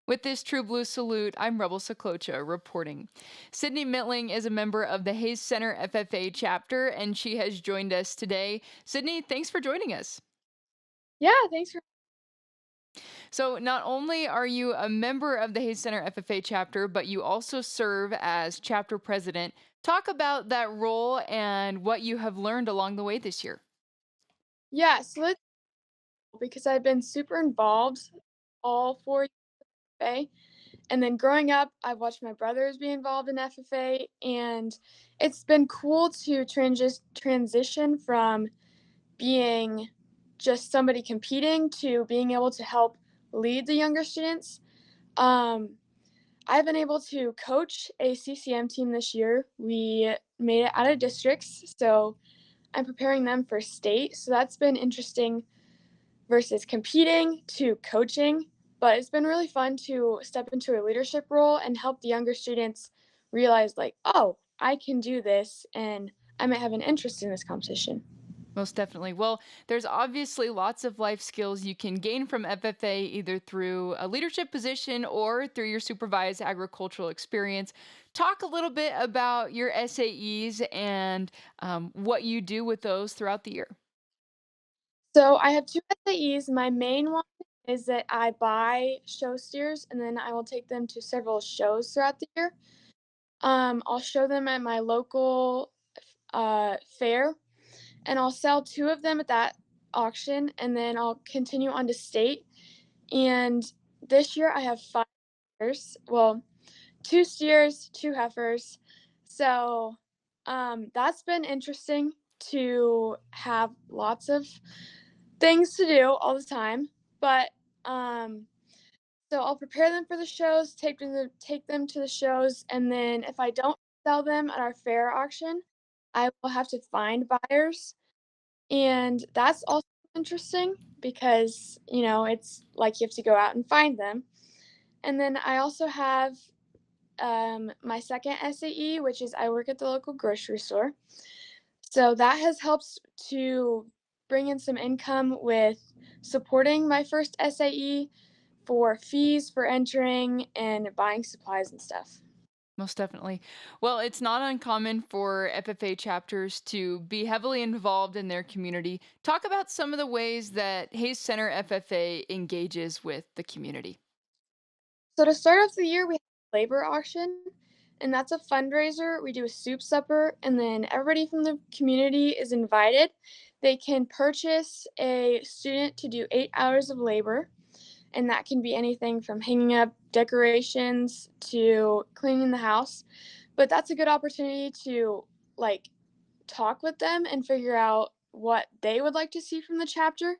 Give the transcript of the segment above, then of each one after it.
With this True Blue salute, I'm Rebel Saklocha reporting. Sydney Mintling is a member of the Hayes Center FFA chapter, and she has joined us today. Sydney, thanks for joining us. Yeah, thanks for So, not only are you a member of the Hayes Center FFA chapter, but you also serve as chapter president. Talk about that role and what you have learned along the way this year. yeah, so that's because I've been super involved all 4 years of FFA, and then growing up, I've watched my brothers be involved in FFA, and it's been cool to transition from being just somebody competing to being able to help lead the younger students. Um, I've been able to coach a CCM team this year. We made it out of districts, so I'm preparing them for state, so that's been interesting versus competing to coaching. But it's been really fun to step into a leadership role and help the younger students realize, like, oh, I can do this and I might have an interest in this competition. Most definitely. Well, there's obviously lots of life skills you can gain from FFA either through a leadership position or through your supervised agricultural experience. Talk a little bit about your SAEs and what you do with those throughout the year. So I have two SAEs. My main one is that I buy show steers and then I will take them to several shows throughout the year. I'll show them at my local fair and I'll sell two of them at that auction and then I'll continue on to state. And this year I have 5 steers. Well, 2 steers, 2 heifers. So that's been interesting to have lots of things to do all the time. But um, so I'll prepare them for the shows, take them to the shows, and then if I don't sell them at our fair auction, I will have to find buyers, and that's also interesting because, it's like you have to go out and find them. And then I also have my second SAE, which is I work at the local grocery store. So that has helped to bring in some income with supporting my first SAE for fees for entering and buying supplies and stuff. Most definitely. Well, it's not uncommon for FFA chapters to be heavily involved in their community. Talk about some of the ways that Hayes Center FFA engages with the community. So to start off the year, we have a labor auction, and that's a fundraiser. We do a soup supper, and then everybody from the community is invited. They can purchase a student to do 8 hours of labor, and that can be anything from hanging up decorations to cleaning the house. But that's a good opportunity to like talk with them and figure out what they would like to see from the chapter.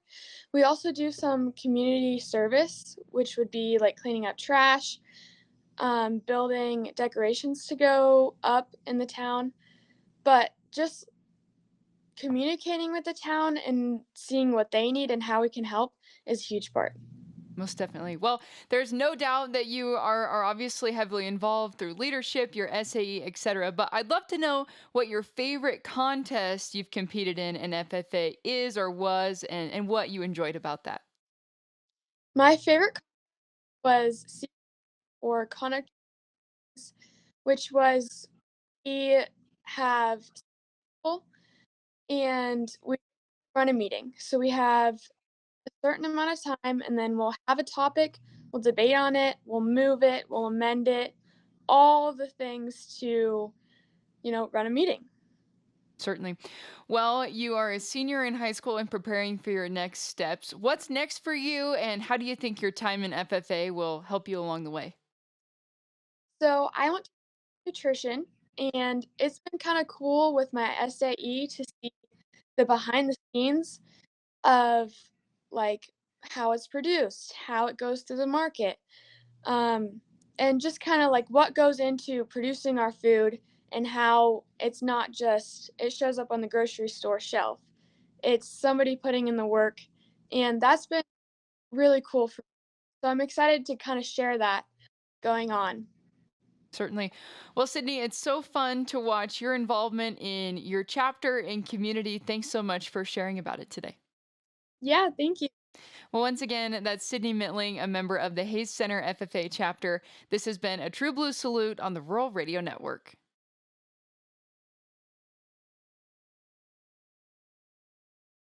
We also do some community service, which would be like cleaning up trash, building decorations to go up in the town. But just communicating with the town and seeing what they need and how we can help is a huge part. Most definitely. Well, there's no doubt that you are obviously heavily involved through leadership, your SAE, etc. But I'd love to know what your favorite contest you've competed in FFA is or was, and what you enjoyed about that. My favorite was or Connect, which was we have people and we run a meeting. So we have a certain amount of time and then we'll have a topic, we'll debate on it, we'll move it, we'll amend it, all the things to, run a meeting. Certainly. Well, you are a senior in high school and preparing for your next steps. What's next for you, and how do you think your time in FFA will help you along the way? So I went to nutrition and it's been kind of cool with my SAE to see the behind the scenes of like how it's produced, how it goes through the market, um, and just kind of like what goes into producing our food and how it's not just it shows up on the grocery store shelf. It's somebody putting in the work, and that's been really cool for me. So I'm excited to kind of share that going on. Certainly. Well, Sydney, it's so fun to watch your involvement in your chapter and community. Thanks so much for sharing about it today. Yeah, thank you. Well, once again, that's Sydney Mintling, a member of the Hayes Center FFA chapter. This has been a True Blue Salute on the Rural Radio Network.